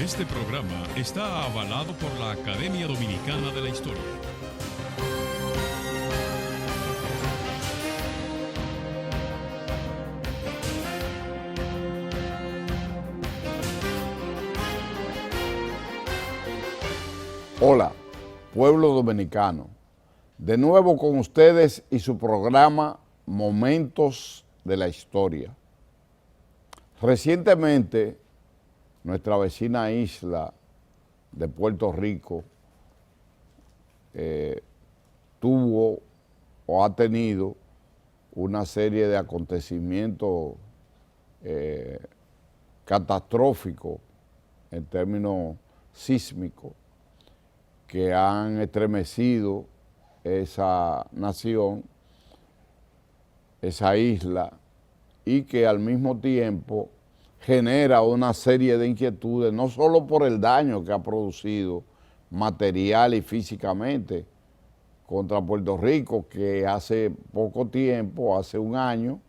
Este programa está avalado por la Academia Dominicana de la Historia. Hola, pueblo dominicano. De nuevo con ustedes y su programa Momentos de la Historia. Recientemente, nuestra vecina isla de Puerto Rico tuvo o ha tenido una serie de acontecimientos catastróficos en términos sísmicos que han estremecido esa nación, esa isla, y que al mismo tiempo genera una serie de inquietudes, no solo por el daño que ha producido material y físicamente contra Puerto Rico, que hace poco tiempo, hace un año,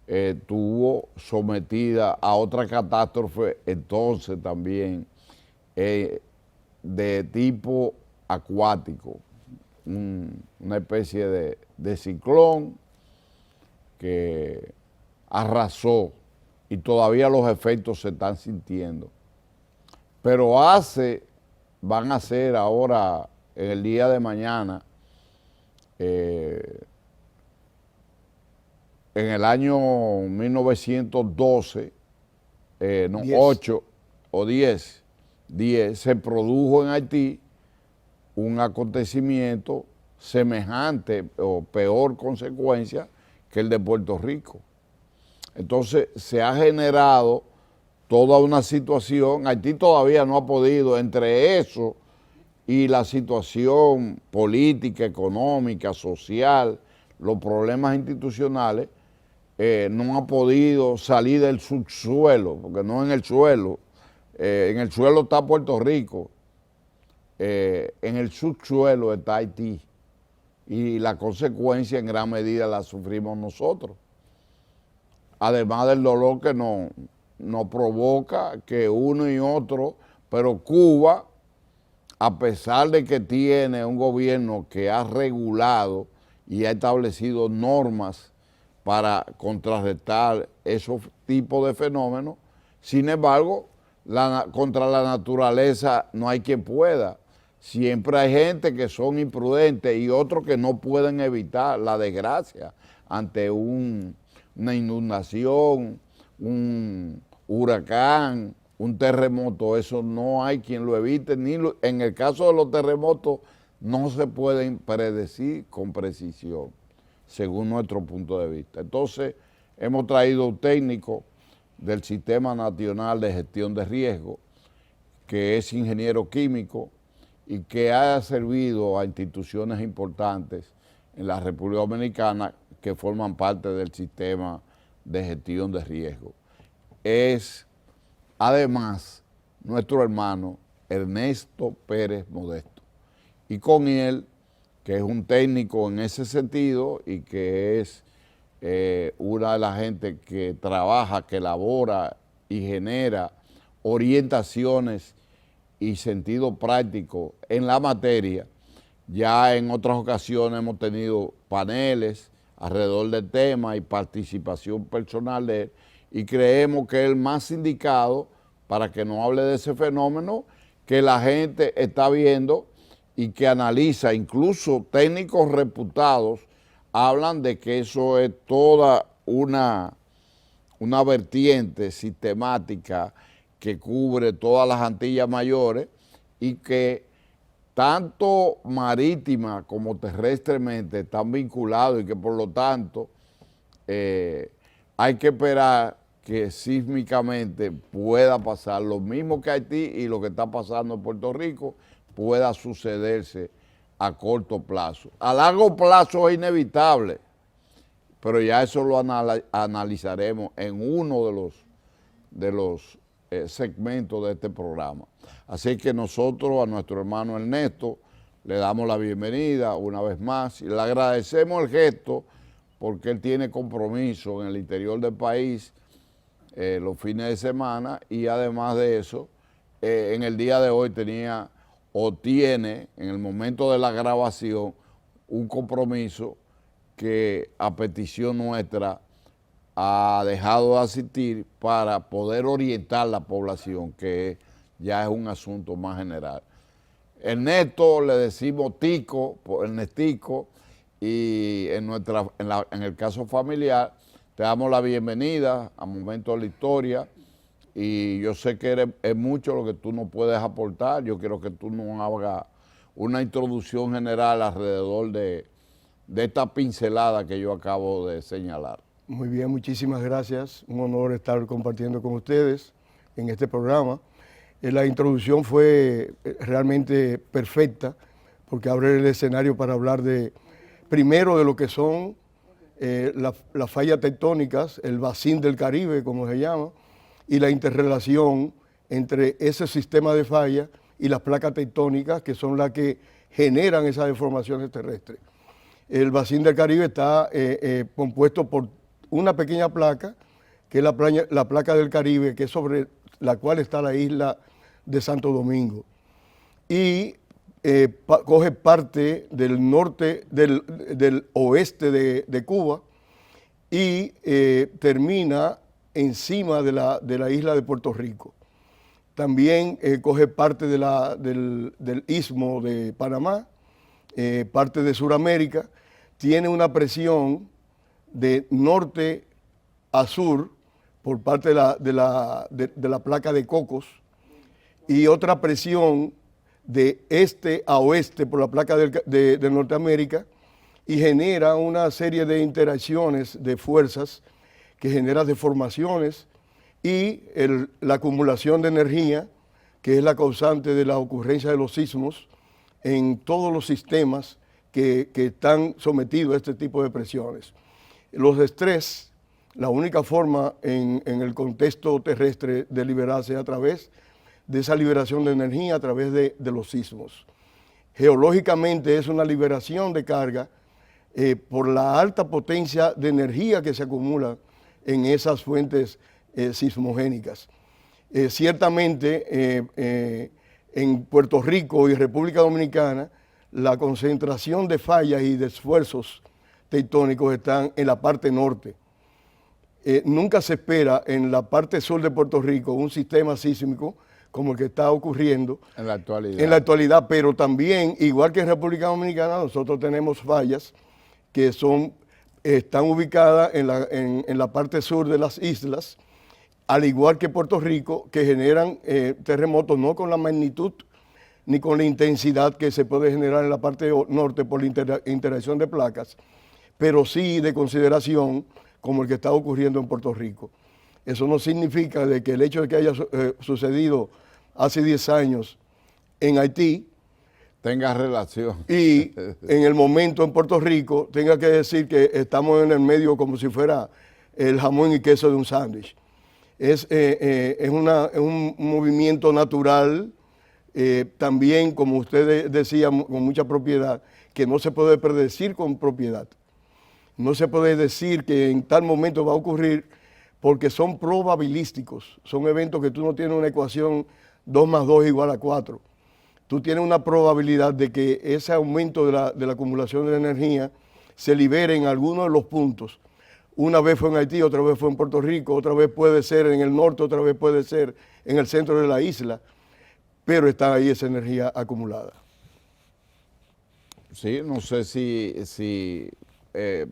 estuvo sometida a otra catástrofe, entonces también de tipo acuático, una especie de ciclón que arrasó y todavía los efectos se están sintiendo. Pero van a ser ahora, en el día de mañana, en el año 1912, 8 o 10, se produjo en Haití un acontecimiento semejante o peor consecuencia que el de Puerto Rico. Entonces se ha generado toda una situación, Haití todavía no ha podido, entre eso y la situación política, económica, social, los problemas institucionales, no ha podido salir del subsuelo, porque no en el suelo está Puerto Rico, en el subsuelo está Haití y la consecuencia en gran medida la sufrimos nosotros. Además del dolor que nos provoca que uno y otro, pero Cuba, a pesar de que tiene un gobierno que ha regulado y ha establecido normas para contrarrestar esos tipos de fenómenos, sin embargo, contra la naturaleza no hay quien pueda. Siempre hay gente que son imprudentes y otros que no pueden evitar la desgracia ante una inundación, un huracán, un terremoto. Eso no hay quien lo evite, en el caso de los terremotos no se pueden predecir con precisión, según nuestro punto de vista. Entonces, hemos traído un técnico del Sistema Nacional de Gestión de Riesgo, que es ingeniero químico y que ha servido a instituciones importantes en la República Dominicana que forman parte del Sistema de Gestión de Riesgo. Es, además, nuestro hermano Ernesto Pérez Modesto. Y con él, que es un técnico en ese sentido y que es una de las gente que trabaja, que elabora y genera orientaciones y sentido práctico en la materia. Ya en otras ocasiones hemos tenido paneles alrededor del tema y participación personal de él, y creemos que es el más indicado para que nos hable de ese fenómeno que la gente está viendo y que analiza. Incluso técnicos reputados hablan de que eso es toda una vertiente sistemática que cubre todas las Antillas Mayores y que tanto marítima como terrestremente están vinculados y que por lo tanto hay que esperar que sísmicamente pueda pasar lo mismo que Haití y lo que está pasando en Puerto Rico pueda sucederse a corto plazo. A largo plazo es inevitable, pero ya eso lo analizaremos en uno de los segmentos de este programa. Así que nosotros a nuestro hermano Ernesto le damos la bienvenida una vez más y le agradecemos el gesto porque él tiene compromiso en el interior del país los fines de semana y además de eso en el día de hoy tenía o tiene en el momento de la grabación un compromiso que a petición nuestra ha dejado de asistir para poder orientar la población, que ya es un asunto más general. Ernesto le decimos Tico, Ernestico, y en el caso familiar te damos la bienvenida a Momentos de la Historia, y yo sé que es mucho lo que tú nos puedes aportar. Yo quiero que tú nos hagas una introducción general alrededor de esta pincelada que yo acabo de señalar. Muy bien, muchísimas gracias. Un honor estar compartiendo con ustedes en este programa. La introducción fue realmente perfecta porque abre el escenario para hablar primero de lo que son las fallas tectónicas, el Bacín del Caribe, como se llama, y la interrelación entre ese sistema de fallas y las placas tectónicas, que son las que generan esas deformaciones terrestres. El Bacín del Caribe está compuesto por una pequeña placa, que es la placa del Caribe, que es sobre la cual está la isla de Santo Domingo. Y coge parte del norte, del oeste de Cuba y termina encima de la isla de Puerto Rico. También coge parte del istmo de Panamá, parte de Sudamérica. Tiene una presión de norte a sur por parte de la placa de Cocos y otra presión de este a oeste por la placa de Norteamérica, y genera una serie de interacciones de fuerzas que genera deformaciones y la acumulación de energía, que es la causante de la ocurrencia de los sismos en todos los sistemas que están sometidos a este tipo de presiones. Los estrés, la única forma en el contexto terrestre de liberarse a través de esa liberación de energía, a través de los sismos. Geológicamente es una liberación de carga por la alta potencia de energía que se acumula en esas fuentes sismogénicas. Ciertamente en Puerto Rico y República Dominicana la concentración de fallas y de esfuerzos tectónicos están en la parte norte. Nunca se espera en la parte sur de Puerto Rico un sistema sísmico como el que está ocurriendo en la actualidad, pero también, igual que en República Dominicana, nosotros tenemos fallas que están ubicadas en la parte sur de las islas, al igual que Puerto Rico, que generan terremotos no con la magnitud ni con la intensidad que se puede generar en la parte norte por la interacción de placas, pero sí de consideración como el que está ocurriendo en Puerto Rico. Eso no significa de que el hecho de que haya sucedido hace 10 años en Haití tenga relación. Y en el momento en Puerto Rico tenga que decir que estamos en el medio como si fuera el jamón y queso de un sándwich. Es un movimiento natural, también, como usted decía con mucha propiedad, que no se puede predecir con propiedad. No se puede decir que en tal momento va a ocurrir porque son probabilísticos. Son eventos que tú no tienes una ecuación 2 más 2 igual a 4. Tú tienes una probabilidad de que ese aumento de la acumulación de energía se libere en alguno de los puntos. Una vez fue en Haití, otra vez fue en Puerto Rico, otra vez puede ser en el norte, otra vez puede ser en el centro de la isla, pero está ahí esa energía acumulada. Sí, no sé si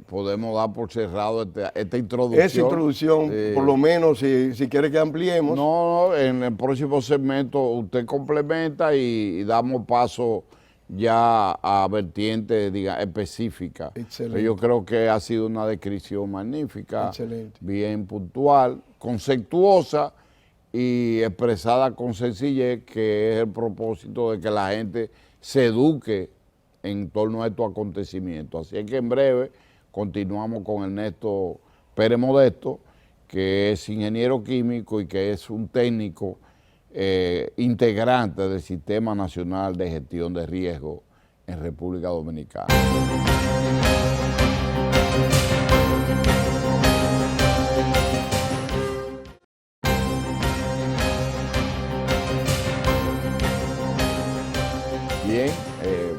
podemos dar por cerrado esta introducción. Esa introducción, por lo menos, si quiere que ampliemos. No, en el próximo segmento usted complementa y damos paso ya a vertientes específicas. Excelente. Yo creo que ha sido una descripción magnífica, excelente, bien puntual, conceptuosa y expresada con sencillez, que es el propósito de que la gente se eduque en torno a estos acontecimientos. Así es que en breve continuamos con Ernesto Pérez Modesto, que es ingeniero químico y que es un técnico integrante del Sistema Nacional de Gestión de Riesgo en República Dominicana.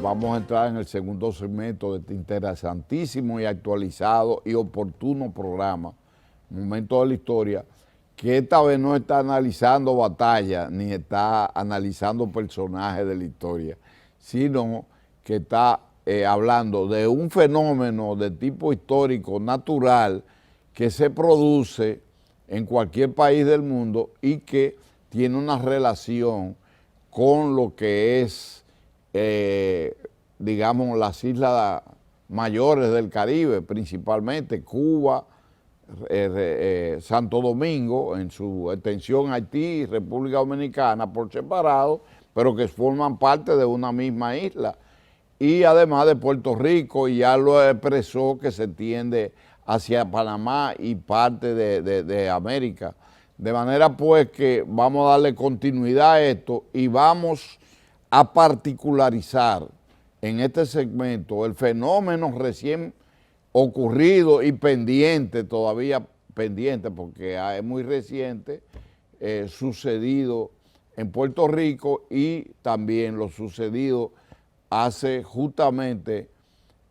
vamos a entrar en el segundo segmento de este interesantísimo y actualizado y oportuno programa, Momento de la Historia, que esta vez no está analizando batallas ni está analizando personajes de la historia, sino que está hablando de un fenómeno de tipo histórico, natural, que se produce en cualquier país del mundo y que tiene una relación con lo que es, digamos, las islas mayores del Caribe, principalmente Cuba, Santo Domingo, en su extensión Haití y República Dominicana por separado, pero que forman parte de una misma isla. Y además de Puerto Rico, y ya lo expresó que se tiende hacia Panamá y parte de América. De manera pues que vamos a darle continuidad a esto y vamos a particularizar en este segmento el fenómeno recién ocurrido y pendiente, todavía pendiente porque es muy reciente, sucedido en Puerto Rico y también lo sucedido hace justamente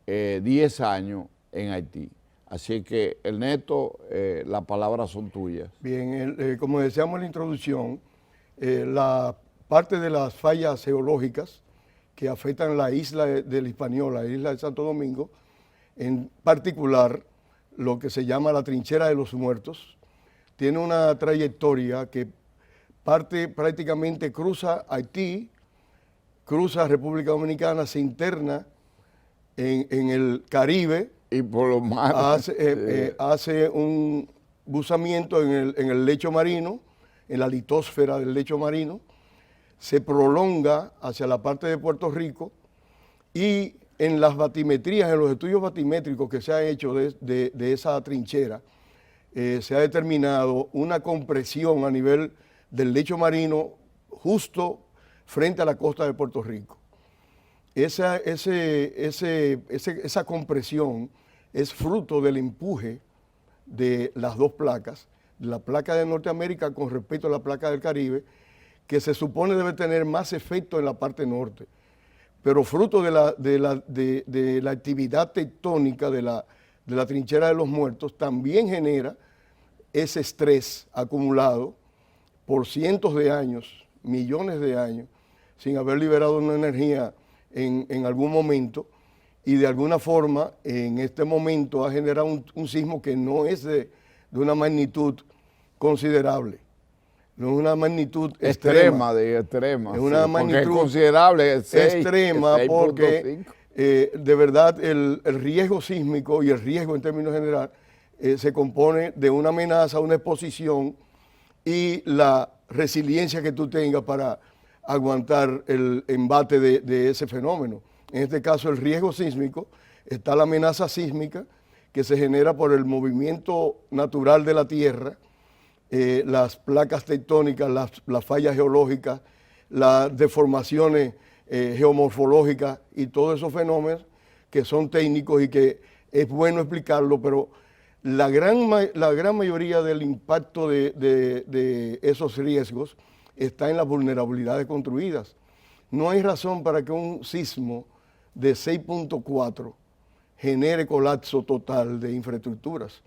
10 años en Haití. Así que, Ernesto, las palabras son tuyas. Bien, como decíamos en la introducción, la parte de las fallas geológicas que afectan la isla de la Hispaniola, la isla de Santo Domingo, en particular lo que se llama la Trinchera de los Muertos, tiene una trayectoria que parte prácticamente, cruza Haití, cruza República Dominicana, se interna en el Caribe, y por lo más hace un buzamiento en el lecho marino, en la litósfera del lecho marino, se prolonga hacia la parte de Puerto Rico y en las batimetrías, en los estudios batimétricos que se han hecho de esa trinchera, se ha determinado una compresión a nivel del lecho marino justo frente a la costa de Puerto Rico. Esa compresión es fruto del empuje de las dos placas, la placa de Norteamérica con respecto a la placa del Caribe, que se supone debe tener más efecto en la parte norte, pero fruto de la actividad tectónica de la Trinchera de los Muertos también genera ese estrés acumulado por cientos de años, millones de años, sin haber liberado una energía en algún momento, y de alguna forma en este momento ha generado un sismo que no es de una magnitud considerable, no es una magnitud extrema. Es una sí, magnitud es considerable, 6, extrema 6. porque de verdad el riesgo sísmico y el riesgo en términos general se compone de una amenaza, una exposición y la resiliencia que tú tengas para aguantar el embate de ese fenómeno. En este caso, el riesgo sísmico, está la amenaza sísmica que se genera por el movimiento natural de la Tierra, las placas tectónicas, las fallas geológicas, las deformaciones geomorfológicas y todos esos fenómenos que son técnicos y que es bueno explicarlo, pero la gran mayoría del impacto de esos riesgos está en las vulnerabilidades construidas. No hay razón para que un sismo de 6.4 genere colapso total de infraestructuras.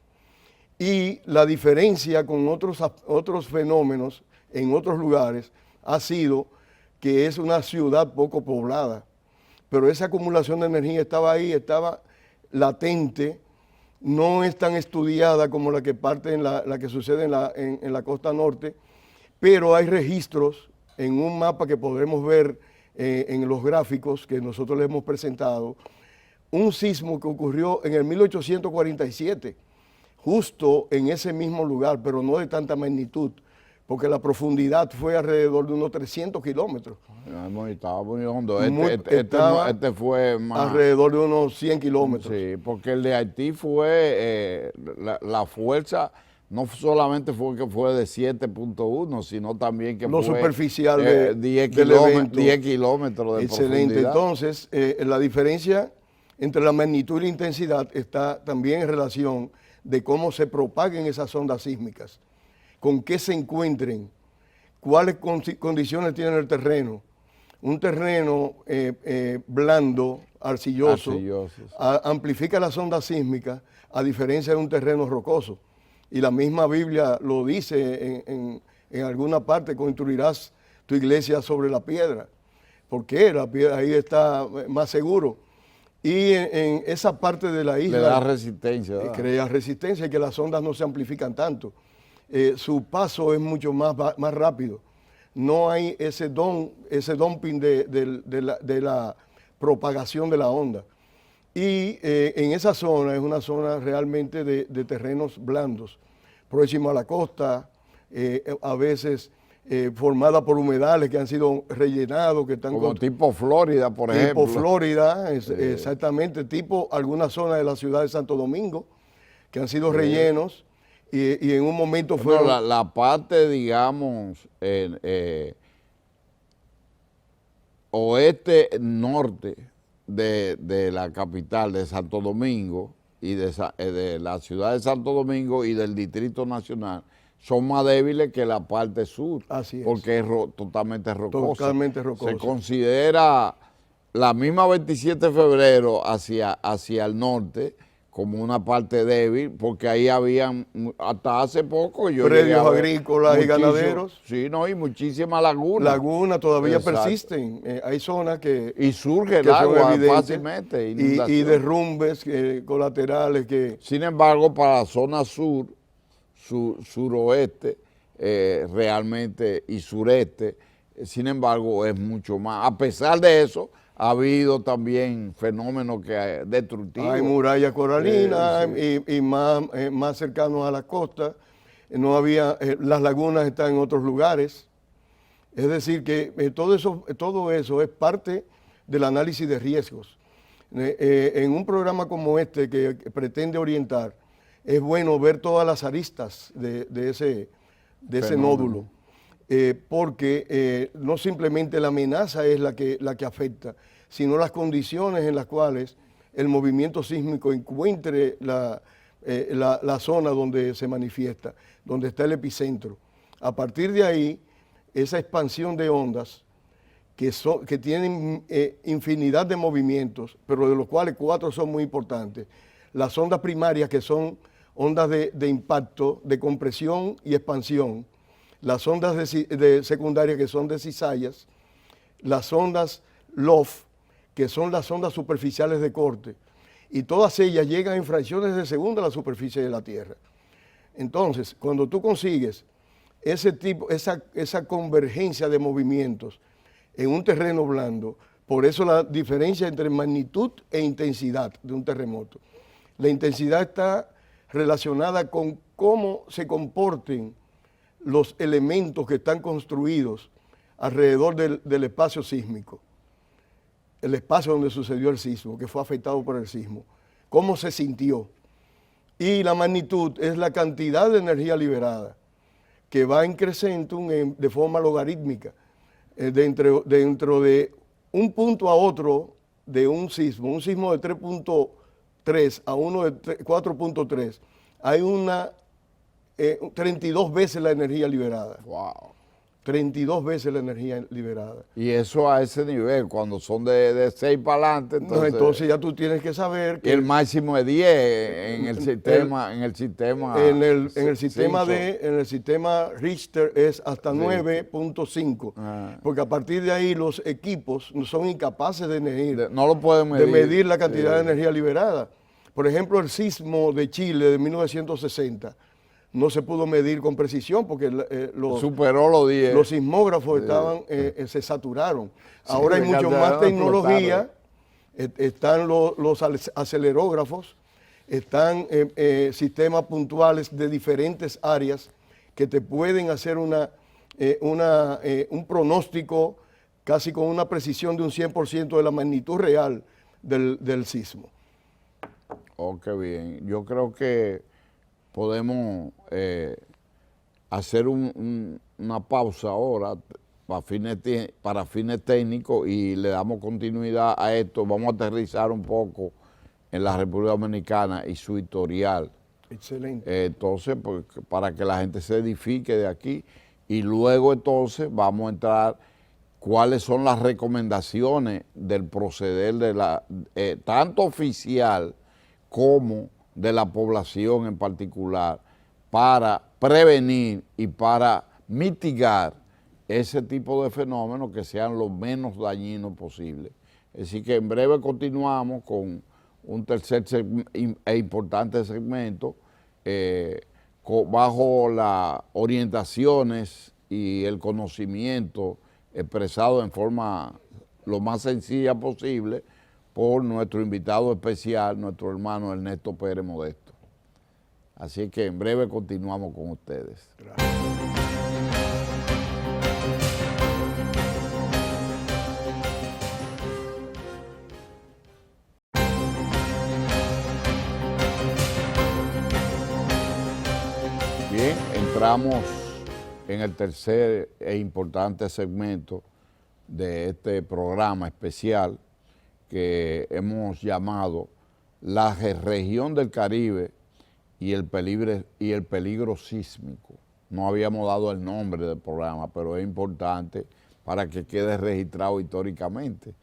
Y la diferencia con otros fenómenos en otros lugares ha sido que es una ciudad poco poblada, pero esa acumulación de energía estaba ahí, estaba latente, no es tan estudiada como la que la que sucede en la costa norte, pero hay registros en un mapa que podremos ver en los gráficos que nosotros les hemos presentado, un sismo que ocurrió en el 1847, justo en ese mismo lugar, pero no de tanta magnitud, porque la profundidad fue alrededor de unos 300 kilómetros. Estaba muy hondo. Este fue más... alrededor de unos 100 kilómetros. Sí, porque el de Haití fue la fuerza... No solamente fue que fue de 7.1, sino también que no fue superficial de 10 kilómetros de excelente. Profundidad. Entonces, la diferencia entre la magnitud y la intensidad está también en relación de cómo se propaguen esas ondas sísmicas, con qué se encuentren, cuáles condiciones tiene el terreno, un terreno blando, arcilloso, amplifica las ondas sísmicas a diferencia de un terreno rocoso. Y la misma Biblia lo dice en alguna parte: construirás tu iglesia sobre la piedra. ¿Por qué? La piedra ahí está más seguro. Y en esa parte de la isla... Le da resistencia, ¿verdad? Crea resistencia y que las ondas no se amplifican tanto. Su paso es mucho más rápido. No hay ese dumping de la propagación de la onda. Y en esa zona es una zona realmente de terrenos blandos, próximo a la costa, a veces formada por humedales que han sido rellenados, que están... Como tipo Florida, por ejemplo. Tipo Florida, exactamente, tipo alguna zona de la ciudad de Santo Domingo, que han sido rellenos y en un momento fueron... La parte, digamos, oeste-norte de la capital, de Santo Domingo, y de la ciudad de Santo Domingo y del Distrito Nacional, son más débiles que la parte sur. Así es. Porque es totalmente rocosa. Totalmente rocosa. Se considera la misma 27 de febrero hacia el norte como una parte débil, porque ahí habían, hasta hace poco, predios agrícolas y ganaderos. Sí, no, y muchísimas lagunas. Lagunas todavía persisten. Hay zonas que... Y surge el agua fácilmente. Y derrumbes colaterales que... Sin embargo, para la zona suroeste, realmente, y sureste, sin embargo, es mucho más. A pesar de eso, ha habido también fenómenos destructivos. Hay murallas coralinas y más cercanos a la costa. No había, las lagunas están en otros lugares. Es decir, que todo eso es parte del análisis de riesgos. En un programa como este que pretende orientar, es bueno ver todas las aristas de ese nódulo. Porque no simplemente la amenaza es la que afecta, sino las condiciones en las cuales el movimiento sísmico encuentre la zona donde se manifiesta, donde está el epicentro. A partir de ahí, esa expansión de ondas que tienen infinidad de movimientos, pero de los cuales 4 son muy importantes. Las ondas primarias, que son ondas de impacto, de compresión y expansión. Las ondas secundarias, que son de cizallas, las ondas LOF, que son las ondas superficiales de corte, y todas ellas llegan en fracciones de segundo a la superficie de la Tierra. Entonces, cuando tú consigues esa convergencia de movimientos en un terreno blando, por eso la diferencia entre magnitud e intensidad de un terremoto. La intensidad está relacionada con cómo se comporten los elementos que están construidos alrededor del espacio sísmico, el espacio donde sucedió el sismo, que fue afectado por el sismo, cómo se sintió. Y la magnitud es la cantidad de energía liberada, que va en crescentum de forma logarítmica, dentro de un punto a otro de un sismo de 3.3 a uno de 4.3, hay 32 veces la energía liberada. Wow. 32 veces la energía liberada. Y eso a ese nivel, cuando son de 6 para adelante, entonces ya tú tienes que saber que... El máximo es 10 en el sistema. En el sistema Richter es hasta 9.5, porque a partir de ahí los equipos son incapaces de medir, no lo pueden medir, de medir la cantidad de energía liberada. Por ejemplo, el sismo de Chile de 1960, no se pudo medir con precisión porque superó los 10. Los sismógrafos se saturaron. Ahora hay mucho más tecnología, están los acelerógrafos, están sistemas puntuales de diferentes áreas que te pueden hacer un pronóstico casi con una precisión de un 100% de la magnitud real del sismo. Oh, qué bien. Yo creo que podemos hacer una pausa ahora para fines técnicos y le damos continuidad a esto. Vamos a aterrizar un poco en la República Dominicana y su historial. Excelente. Entonces, pues, para que la gente se edifique de aquí, y luego entonces vamos a entrar cuáles son las recomendaciones del proceder de tanto oficial como de la población en particular para prevenir y para mitigar ese tipo de fenómenos que sean lo menos dañinos posible. Así que en breve continuamos con un tercer e importante segmento bajo las orientaciones y el conocimiento expresado en forma lo más sencilla posible por nuestro invitado especial, nuestro hermano Ernesto Pérez Modesto. Así que en breve continuamos con ustedes. Gracias. Bien, entramos en el tercer e importante segmento de este programa especial que hemos llamado la región del Caribe y el peligro sísmico. No habíamos dado el nombre del programa, pero es importante para que quede registrado históricamente,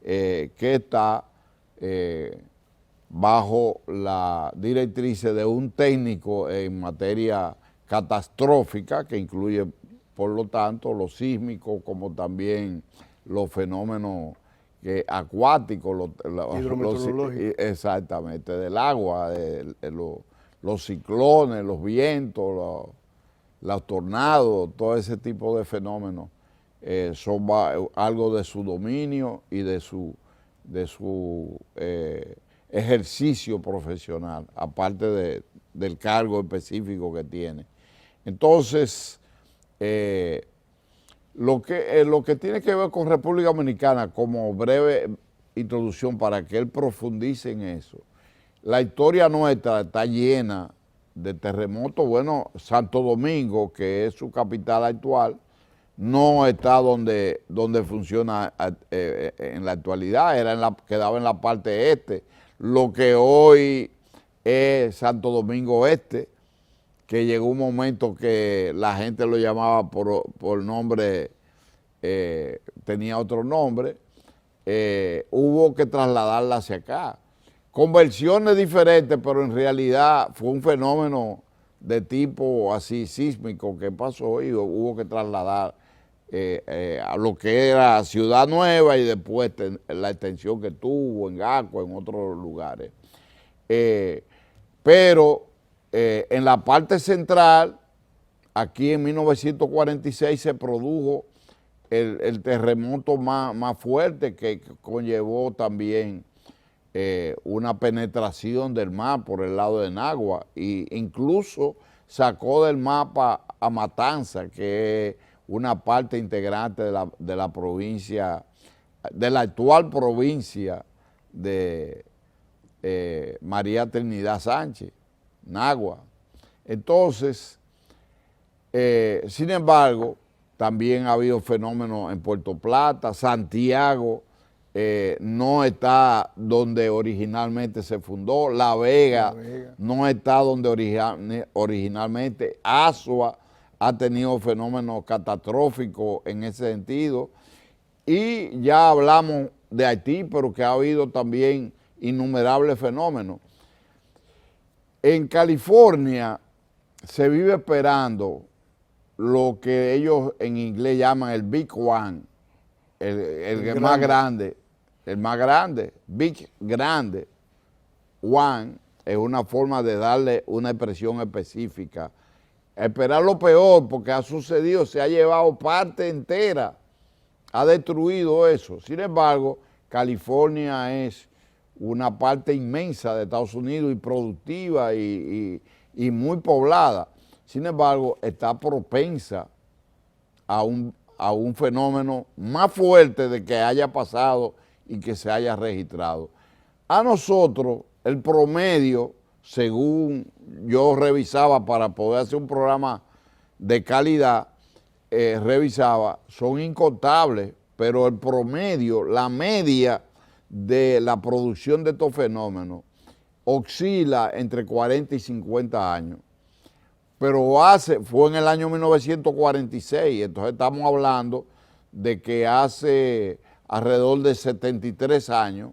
que está bajo la directriz de un técnico en materia catastrófica, que incluye, por lo tanto, los sísmicos como también los fenómenos acuáticos, hidrometeorológicos. Exactamente, del agua, los ciclones, los vientos, los tornados, todo ese tipo de fenómenos son algo de su dominio y de su ejercicio profesional, aparte del cargo específico que tiene. Entonces, lo que tiene que ver con República Dominicana, como breve introducción para que él profundice en eso, la historia nuestra está llena de terremotos. Bueno, Santo Domingo, que es su capital actual, no está donde funciona en la actualidad, quedaba en la parte este, lo que hoy es Santo Domingo Este, que llegó un momento que la gente lo llamaba por nombre, tenía otro nombre, hubo que trasladarla hacia acá. Con versiones diferentes, pero en realidad fue un fenómeno de tipo así sísmico que pasó y hubo que trasladar a lo que era Ciudad Nueva y después la extensión que tuvo en Gasco, en otros lugares. Pero en la parte central, aquí en 1946 se produjo el terremoto más fuerte que conllevó también una penetración del mar por el lado de Nagua e incluso sacó del mapa a Matanza, que es una parte integrante de la provincia, de la actual provincia de María Trinidad Sánchez, Nagua. Entonces, sin embargo, también ha habido fenómenos en Puerto Plata, Santiago, no está donde originalmente se fundó, La Vega no está donde originalmente, Azua ha tenido fenómenos catastróficos en ese sentido, y ya hablamos de Haití, pero que ha habido también innumerables fenómenos. En California se vive esperando lo que ellos en inglés llaman el Big One, el más grande. El más grande, Big Grande, One, es una forma de darle una expresión específica. Esperar lo peor, porque ha sucedido, se ha llevado parte entera, ha destruido eso. Sin embargo, California es una parte inmensa de Estados Unidos y productiva y muy poblada. Sin embargo, está propensa a un fenómeno más fuerte de que haya pasado y que se haya registrado. A nosotros, el promedio, según yo revisaba para poder hacer un programa de calidad, revisaba, son incontables, pero el promedio, la media de la producción de estos fenómenos oscila entre 40 y 50 años. Pero fue en el año 1946, entonces estamos hablando de que hace alrededor de 73 años,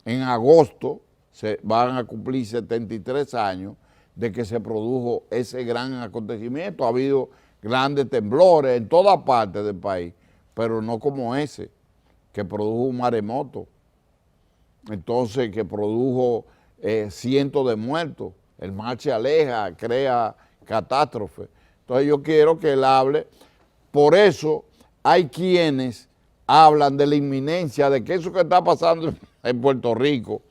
en agosto se van a cumplir 73 años de que se produjo ese gran acontecimiento. Ha habido grandes temblores en todas partes del país, pero no como ese, que produjo un maremoto, entonces que produjo cientos de muertos. El mar se aleja, crea catástrofe. Entonces yo quiero que él hable. Por eso hay quienes hablan de la inminencia, de que eso que está pasando en Puerto Rico,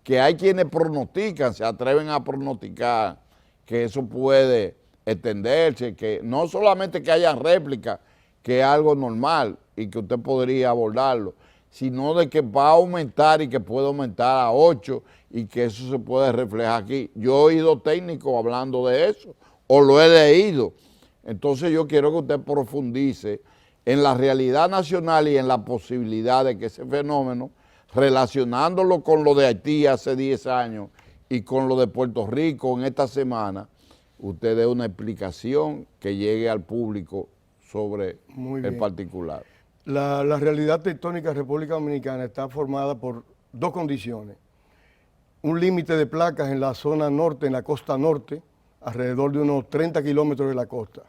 que hay quienes pronostican, se atreven a pronosticar que eso puede extenderse, que no solamente que haya réplicas, que es algo normal y que usted podría abordarlo, sino de que va a aumentar y que puede aumentar a 8 y que eso se puede reflejar aquí. Yo he oído técnicos hablando de eso, o lo he leído. Entonces yo quiero que usted profundice en la realidad nacional y en la posibilidad de que ese fenómeno, relacionándolo con lo de Haití hace 10 años y con lo de Puerto Rico en esta semana, usted dé una explicación que llegue al público sobre el particular. La realidad tectónica de República Dominicana está formada por dos condiciones. Un límite de placas en la zona norte, en la costa norte, alrededor de unos 30 kilómetros de la costa.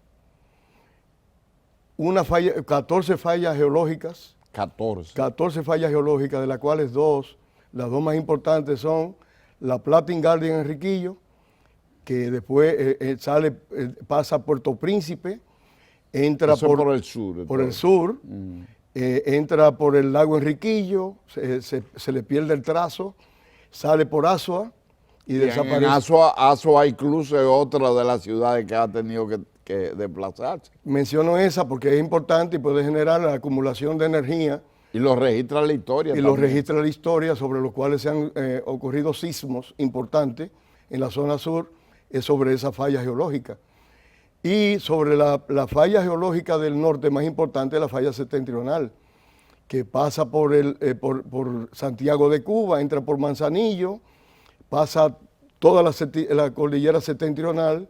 14 fallas geológicas. 14 fallas geológicas, de las cuales las dos más importantes son la Platin Guardian en Enriquillo, que después pasa a Puerto Príncipe, entra por el sur. Por el sur, entra por el lago Enriquillo, se le pierde el trazo, sale por Asua y desaparece. En Asua incluso es otra de las ciudades que ha tenido que desplazarse. Menciono esa porque es importante y puede generar la acumulación de energía. Y lo registra la historia. Y lo registra la historia, sobre los cuales se han ocurrido sismos importantes en la zona sur, es sobre esa falla geológica. Y sobre la falla geológica del norte más importante, la falla septentrional, que pasa por Santiago de Cuba, entra por Manzanillo, pasa toda la cordillera septentrional,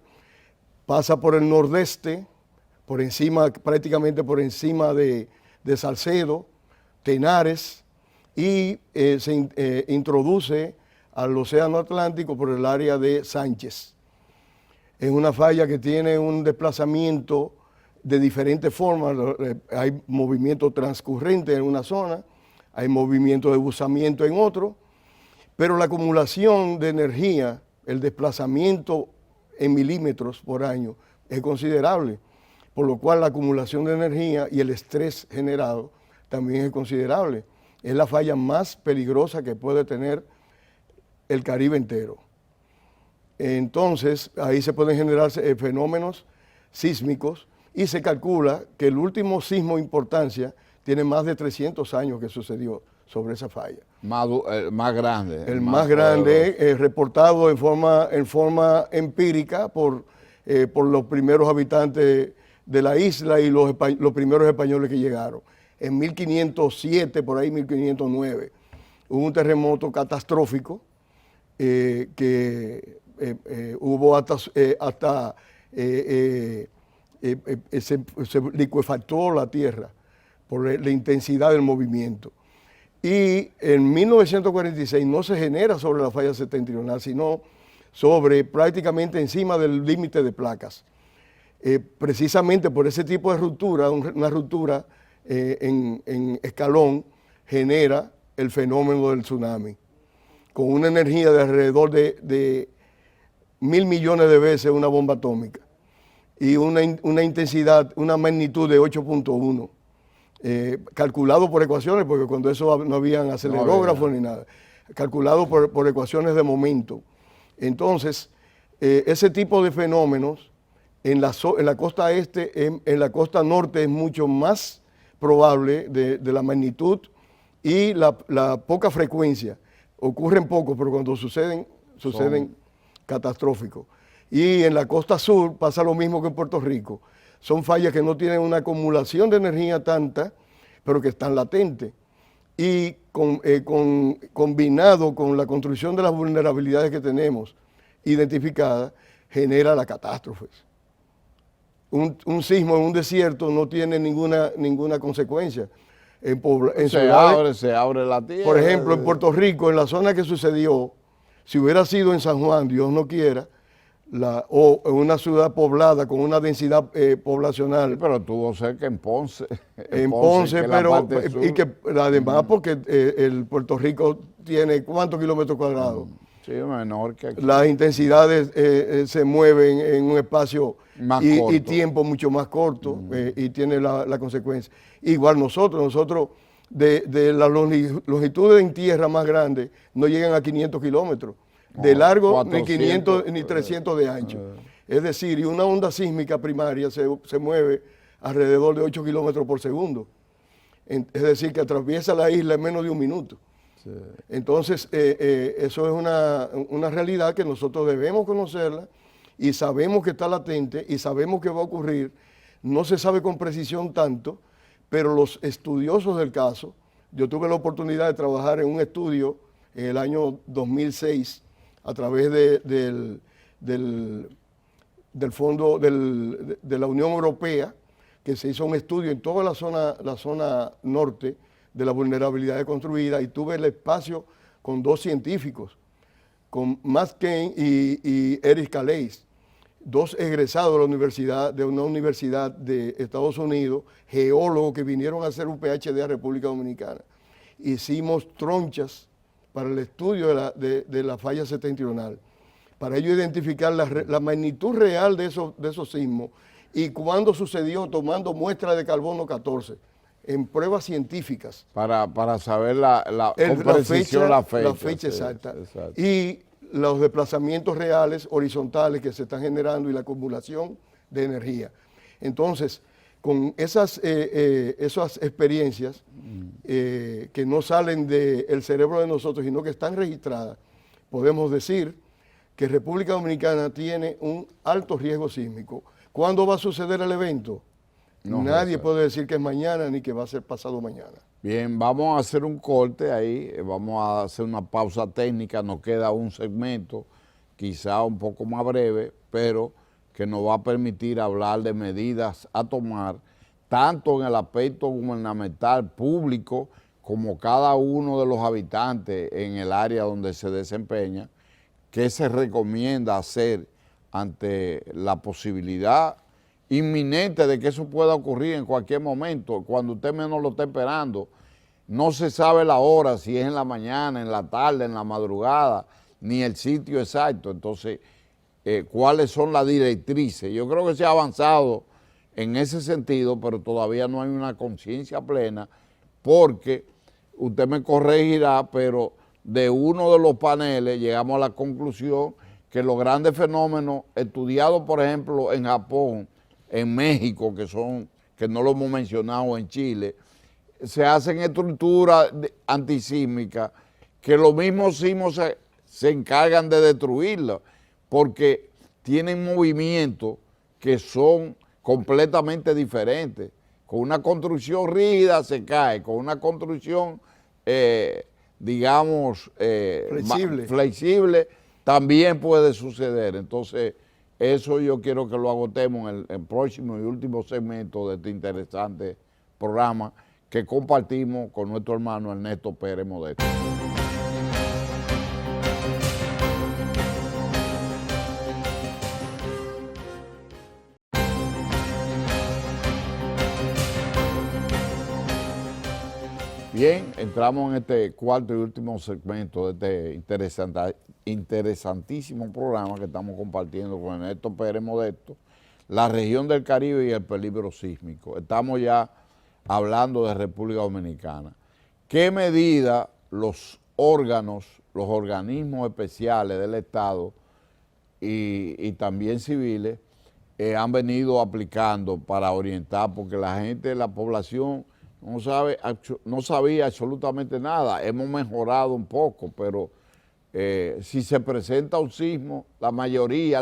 pasa por el nordeste, prácticamente por encima de Salcedo, Tenares, y se introduce al Océano Atlántico por el área de Sánchez. Es una falla que tiene un desplazamiento de diferentes formas. Hay movimiento transcurrente en una zona, hay movimiento de buzamiento en otro, pero la acumulación de energía, el desplazamiento en milímetros por año es considerable, por lo cual la acumulación de energía y el estrés generado también es considerable. Es la falla más peligrosa que puede tener el Caribe entero. Entonces, ahí se pueden generar fenómenos sísmicos y se calcula que el último sismo de importancia tiene más de 300 años que sucedió sobre esa falla. Más grande. El más grande, reportado en forma empírica por los primeros habitantes de la isla y los primeros españoles que llegaron. En 1507, por ahí 1509, hubo un terremoto catastrófico que hubo se licuefactó la tierra por la intensidad del movimiento. Y en 1946 no se genera sobre la falla septentrional, sino prácticamente encima del límite de placas. Precisamente por ese tipo de ruptura, una ruptura en escalón, genera el fenómeno del tsunami, con una energía de alrededor de 1.000 millones de veces una bomba atómica y una intensidad, una magnitud de 8.1, calculado por ecuaciones, porque cuando eso no habían acelerógrafos ni nada, calculado por ecuaciones de momento. Entonces, ese tipo de fenómenos en la costa este, en la costa norte es mucho más probable de la magnitud y la poca frecuencia. Ocurren poco, pero cuando suceden catastróficos. Y en la costa sur pasa lo mismo que en Puerto Rico. Son fallas que no tienen una acumulación de energía tanta, pero que están latentes. Y combinado con la construcción de las vulnerabilidades que tenemos identificadas, genera las catástrofes. un sismo en un desierto no tiene ninguna consecuencia. En Se abre la tierra. por ejemplo, en Puerto Rico, en la zona que sucedió, si hubiera sido en San Juan, Dios no quiera, o en una ciudad poblada con una densidad poblacional. Sí, pero tuvo cerca en Ponce. En Ponce, pero y que además porque el Puerto Rico tiene ¿cuántos kilómetros cuadrados? Sí, menor que aquí. Las intensidades se mueven en un espacio y corto. tiempo mucho más corto y tiene la consecuencia. Igual nosotros de las longitudes en tierra más grandes no llegan a 500 kilómetros. De largo 400, ni 500 ni 300 de ancho. Es decir, y una onda sísmica primaria se mueve alrededor de 8 kilómetros por segundo. Es decir, que atraviesa la isla en menos de un minuto. Sí. Entonces, eso es una realidad que nosotros debemos conocerla y sabemos que está latente y sabemos que va a ocurrir. No se sabe con precisión tanto, pero los estudiosos del caso, yo tuve la oportunidad de trabajar en un estudio en el año 2006 a través del fondo de la Unión Europea, que se hizo un estudio en toda la zona norte de la vulnerabilidad construida, y tuve el espacio con dos científicos, con Matt Kane y Eric Calais, dos egresados de una universidad de Estados Unidos, geólogos que vinieron a hacer un PhD a República Dominicana. Hicimos tronchas para el estudio de la falla septentrional, para ello identificar la magnitud real de esos sismos y cuándo sucedió, tomando muestras de carbono 14 en pruebas científicas. Para saber con precisión la fecha exacta. Y los desplazamientos reales horizontales que se están generando y la acumulación de energía. Entonces, con esas experiencias que no salen del cerebro de nosotros, sino que están registradas, podemos decir que República Dominicana tiene un alto riesgo sísmico. ¿Cuándo va a suceder el evento? Nadie puede decir que es mañana ni que va a ser pasado mañana. Bien, vamos a hacer un corte ahí, vamos a hacer una pausa técnica, nos queda un segmento, quizá un poco más breve, pero que nos va a permitir hablar de medidas a tomar, tanto en el aspecto gubernamental, público, como cada uno de los habitantes en el área donde se desempeña, qué se recomienda hacer ante la posibilidad inminente de que eso pueda ocurrir en cualquier momento, cuando usted menos lo esté esperando. No se sabe la hora, si es en la mañana, en la tarde, en la madrugada, ni el sitio exacto. Entonces, ¿cuáles son las directrices? Yo creo que se ha avanzado en ese sentido, pero todavía no hay una conciencia plena, porque usted me corregirá, pero de uno de los paneles llegamos a la conclusión que los grandes fenómenos estudiados, por ejemplo, en Japón, en México, que no lo hemos mencionado, en Chile, se hacen estructuras antisísmicas que los mismos sismos se encargan de destruirlas, porque tienen movimientos que son completamente diferentes. Con una construcción rígida se cae, con una construcción, digamos, flexible, también puede suceder. Entonces, eso yo quiero que lo agotemos en el próximo y último segmento de este interesante programa que compartimos con nuestro hermano Ernesto Pérez Modesto. Bien, entramos en este cuarto y último segmento de este interesantísimo programa que estamos compartiendo con Ernesto Pérez Modesto, la región del Caribe y el peligro sísmico. Estamos ya hablando de República Dominicana. ¿Qué medida los organismos especiales del Estado y también civiles han venido aplicando para orientar? Porque la gente, la población no sabía absolutamente nada. Hemos mejorado un poco, pero si se presenta un sismo, la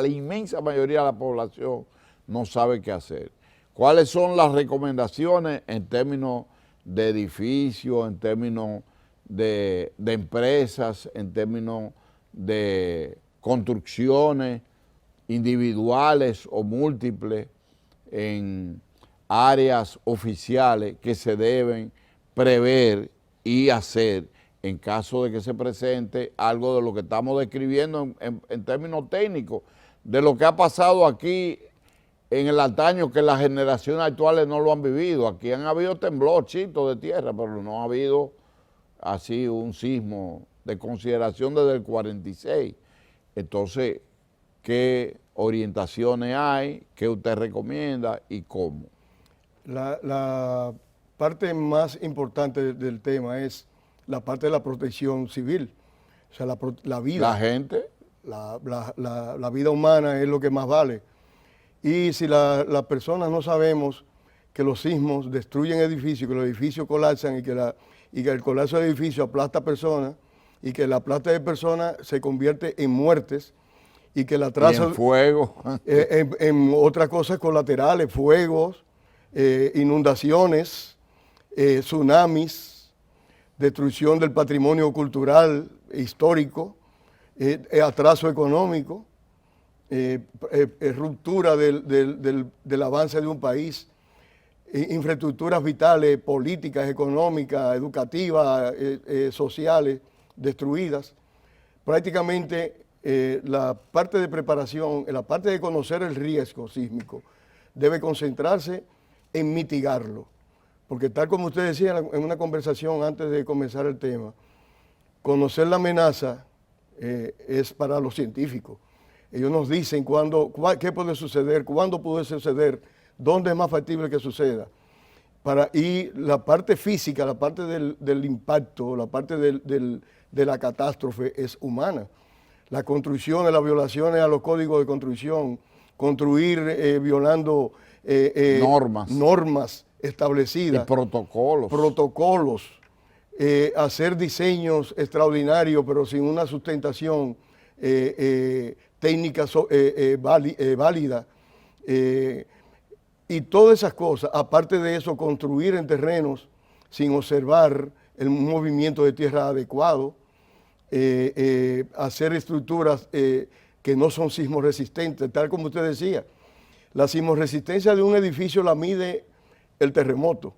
inmensa mayoría de la población no sabe qué hacer. ¿Cuáles son las recomendaciones en términos de edificios, en términos de empresas, en términos de construcciones individuales o múltiples, en áreas oficiales que se deben prever y hacer en caso de que se presente algo de lo que estamos describiendo en términos técnicos, de lo que ha pasado aquí en el antaño, que las generaciones actuales no lo han vivido. Aquí han habido temblorcitos de tierra, pero no ha habido así un sismo de consideración desde el 46. Entonces, ¿qué orientaciones hay? ¿Qué usted recomienda y cómo? La parte más importante del tema es la parte de la protección civil, o sea, la vida. La gente. La vida humana es lo que más vale. Y si las personas no sabemos que los sismos destruyen edificios, que los edificios colapsan y que el colapso del edificio aplasta personas y que la aplasta de personas se convierte en muertes y que la traza... Y en fuego. En otras cosas colaterales, fuegos, inundaciones, tsunamis, destrucción del patrimonio cultural e histórico, atraso económico, ruptura del avance de un país, infraestructuras vitales, políticas, económicas, educativas, sociales, destruidas. Prácticamente la parte de preparación, la parte de conocer el riesgo sísmico, debe concentrarse en mitigarlo. Porque tal como usted decía en una conversación antes de comenzar el tema, conocer la amenaza es para los científicos. Ellos nos dicen qué puede suceder, cuándo puede suceder, dónde es más factible que suceda. Y la parte física, la parte del impacto, la parte de la catástrofe es humana. Las construcciones, las violaciones a los códigos de construcción, construir violando normas establecidas. Y protocolos. Hacer diseños extraordinarios, pero sin una sustentación técnica válida. Y todas esas cosas, aparte de eso, construir en terrenos sin observar el movimiento de tierra adecuado, hacer estructuras que no son sismo resistentes, tal como usted decía. La sismoresistencia de un edificio la mide el terremoto.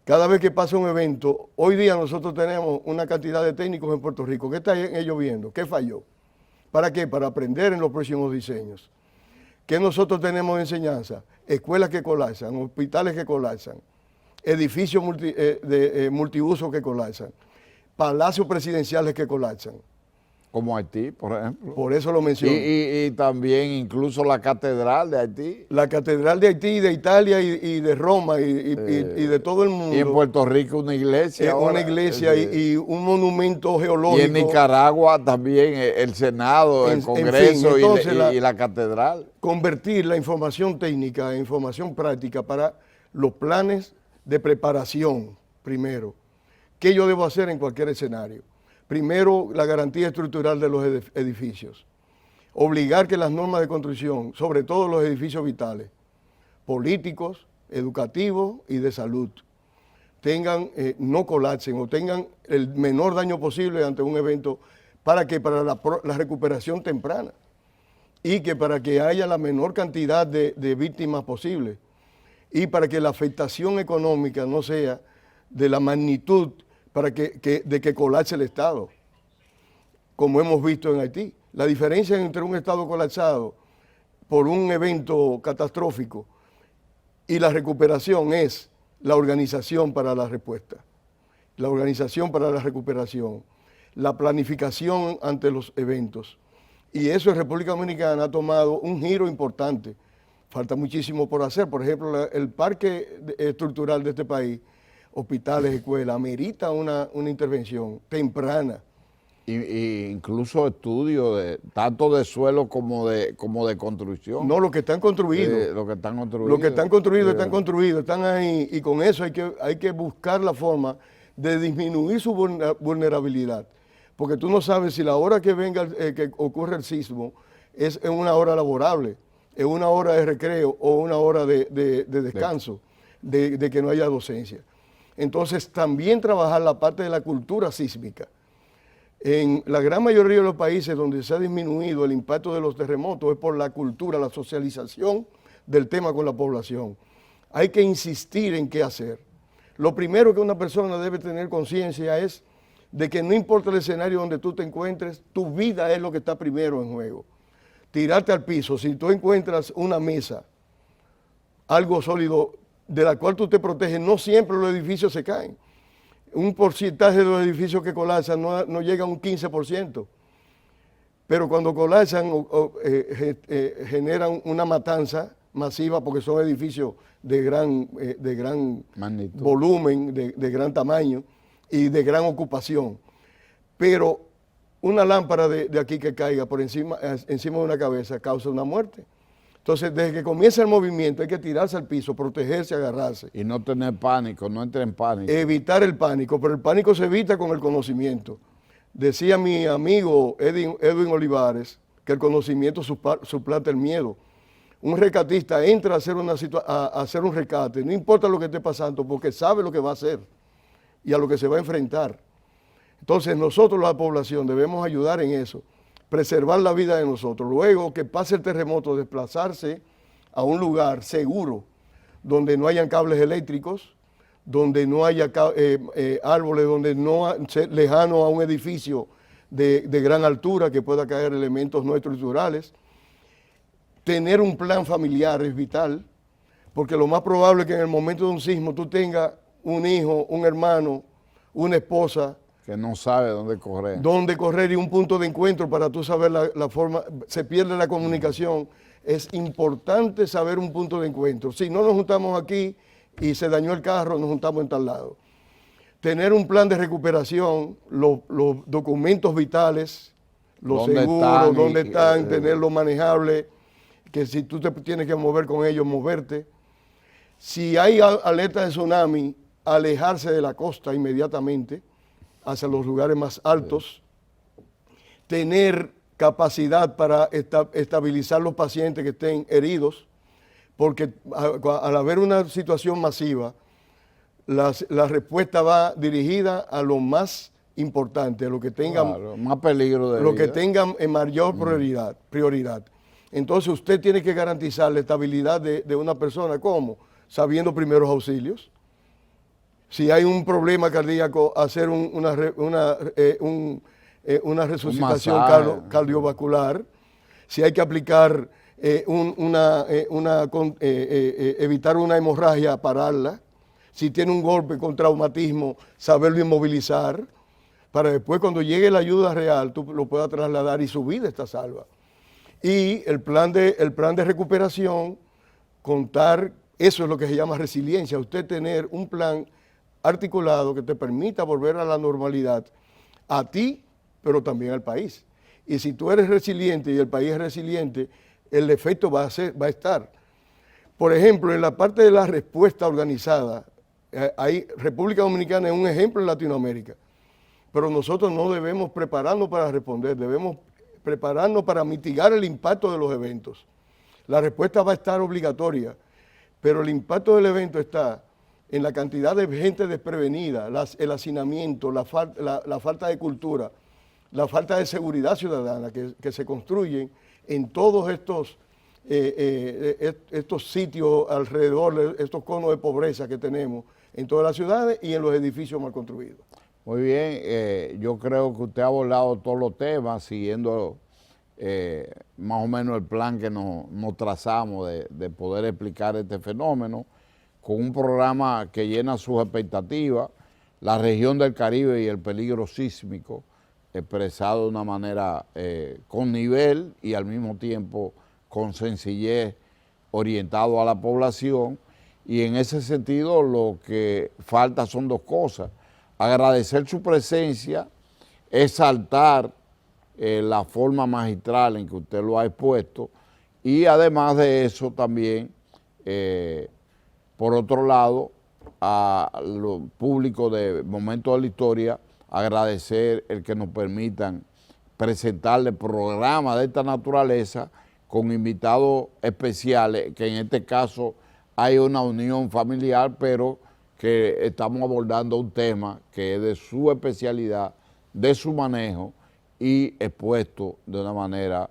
Cada vez que pasa un evento, hoy día nosotros tenemos una cantidad de técnicos en Puerto Rico. ¿Qué están ellos viendo? ¿Qué falló? ¿Para qué? Para aprender en los próximos diseños. ¿Qué nosotros tenemos de enseñanza? Escuelas que colapsan, hospitales que colapsan, edificios multiusos que colapsan, palacios presidenciales que colapsan. Como Haití, por ejemplo. Por eso lo menciono. Y también incluso la catedral de Haití. La catedral de Haití, de Italia y de Roma y de todo el mundo. Y en Puerto Rico una iglesia. Una iglesia y un monumento geológico. Y en Nicaragua también el Senado, el Congreso, en fin, entonces, y la catedral. Convertir la información técnica en información práctica para los planes de preparación, primero. ¿Qué yo debo hacer en cualquier escenario? Primero, la garantía estructural de los edificios. Obligar que las normas de construcción, sobre todo los edificios vitales, políticos, educativos y de salud, no colapsen o tengan el menor daño posible ante un evento. ¿Para qué? Para la recuperación temprana. Y que para que haya la menor cantidad de víctimas posible. Y para que la afectación económica no sea de la magnitud de que colapse el Estado, como hemos visto en Haití. La diferencia entre un Estado colapsado por un evento catastrófico y la recuperación es la organización para la respuesta, la organización para la recuperación, la planificación ante los eventos. Y eso en República Dominicana ha tomado un giro importante. Falta muchísimo por hacer. Por ejemplo, el parque estructural de este país, hospitales, escuelas, amerita una intervención temprana. Y incluso estudios tanto de suelo como de construcción. No, los que están construidos. Los que están construidos. Los que están construidos, están construidos, están ahí. Y con eso hay que buscar la forma de disminuir su vulnerabilidad. Porque tú no sabes si la hora que que ocurre el sismo es en una hora laborable, en una hora de recreo o una hora de descanso, de que no haya docencia. Entonces, también trabajar la parte de la cultura sísmica. En la gran mayoría de los países donde se ha disminuido el impacto de los terremotos es por la cultura, la socialización del tema con la población. Hay que insistir en qué hacer. Lo primero que una persona debe tener conciencia es de que no importa el escenario donde tú te encuentres, tu vida es lo que está primero en juego. Tirarte al piso, si tú encuentras una mesa, algo sólido de la cual tú te proteges, no siempre los edificios se caen. Un porcentaje de los edificios que colapsan no llega a un 15%. Pero cuando colapsan generan una matanza masiva porque son edificios de gran volumen, de gran tamaño y de gran ocupación. Pero una lámpara de aquí que caiga por encima de una cabeza causa una muerte. Entonces, desde que comienza el movimiento hay que tirarse al piso, protegerse, agarrarse. Y no tener pánico, no entrar en pánico. Evitar el pánico, pero el pánico se evita con el conocimiento. Decía mi amigo Edwin Olivares que el conocimiento suplanta el miedo. Un rescatista entra a hacer un rescate, no importa lo que esté pasando, porque sabe lo que va a hacer y a lo que se va a enfrentar. Entonces nosotros, la población, debemos ayudar en eso, preservar la vida de nosotros. Luego que pase el terremoto, desplazarse a un lugar seguro, donde no hayan cables eléctricos, donde no haya árboles, donde no lejano a un edificio de gran altura que pueda caer elementos no estructurales. Tener un plan familiar es vital, porque lo más probable es que en el momento de un sismo tú tengas un hijo, un hermano, una esposa, que no sabe dónde correr. Dónde correr y un punto de encuentro para tú saber la forma, se pierde la comunicación. Es importante saber un punto de encuentro. Si no nos juntamos aquí y se dañó el carro, nos juntamos en tal lado. Tener un plan de recuperación, los documentos vitales, los seguros, dónde están, tenerlos manejables, que si tú te tienes que mover con ellos, moverte. Si hay alerta de tsunami, alejarse de la costa inmediatamente hacia los lugares más altos. Tener capacidad para estabilizar los pacientes que estén heridos, porque al haber una situación masiva, la respuesta va dirigida a lo más importante, a lo que tengan, más peligro de lo vida. que tengan en mayor prioridad. Entonces usted tiene que garantizar la estabilidad de una persona. ¿Cómo? Sabiendo primeros auxilios. Si hay un problema cardíaco, hacer una resucitación cardiovascular. Si hay que aplicar evitar una hemorragia, pararla. Si tiene un golpe con traumatismo, saberlo inmovilizar, para después cuando llegue la ayuda real, tú lo puedas trasladar y su vida está salva. Y el plan de recuperación, contar, eso es lo que se llama resiliencia, usted tener un plan articulado que te permita volver a la normalidad, a ti, pero también al país. Y si tú eres resiliente y el país es resiliente, el efecto va a estar. Por ejemplo, en la parte de la respuesta organizada, República Dominicana es un ejemplo en Latinoamérica, pero nosotros no debemos prepararnos para responder, debemos prepararnos para mitigar el impacto de los eventos. La respuesta va a estar obligatoria, pero el impacto del evento está en la cantidad de gente desprevenida, el hacinamiento, la falta de cultura, la falta de seguridad ciudadana que se construyen en todos estos sitios alrededor, estos conos de pobreza que tenemos en todas las ciudades y en los edificios mal construidos. Muy bien, yo creo que usted ha abordado todos los temas siguiendo más o menos el plan que nos trazamos de poder explicar este fenómeno con un programa que llena sus expectativas, la región del Caribe y el peligro sísmico, expresado de una manera con nivel y al mismo tiempo con sencillez, orientado a la población. Y en ese sentido lo que falta son dos cosas: agradecer su presencia, exaltar la forma magistral en que usted lo ha expuesto, y además de eso también, por otro lado, a los públicos de Momentos de la Historia, agradecer el que nos permitan presentarle programas de esta naturaleza con invitados especiales, que en este caso hay una unión familiar, pero que estamos abordando un tema que es de su especialidad, de su manejo y expuesto de una manera,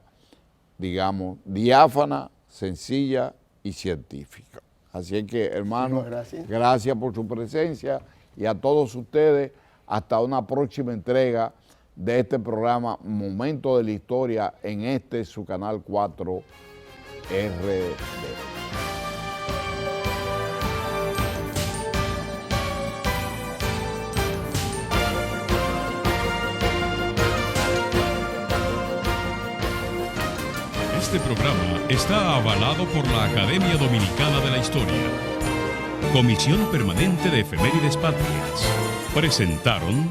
digamos, diáfana, sencilla y científica. Así es que, hermano, gracias. Gracias por su presencia y a todos ustedes, hasta una próxima entrega de este programa Momento de la Historia en su canal 4 RD. Este programa está avalado por la Academia Dominicana de la Historia. Comisión Permanente de Efemérides Patrias. Presentaron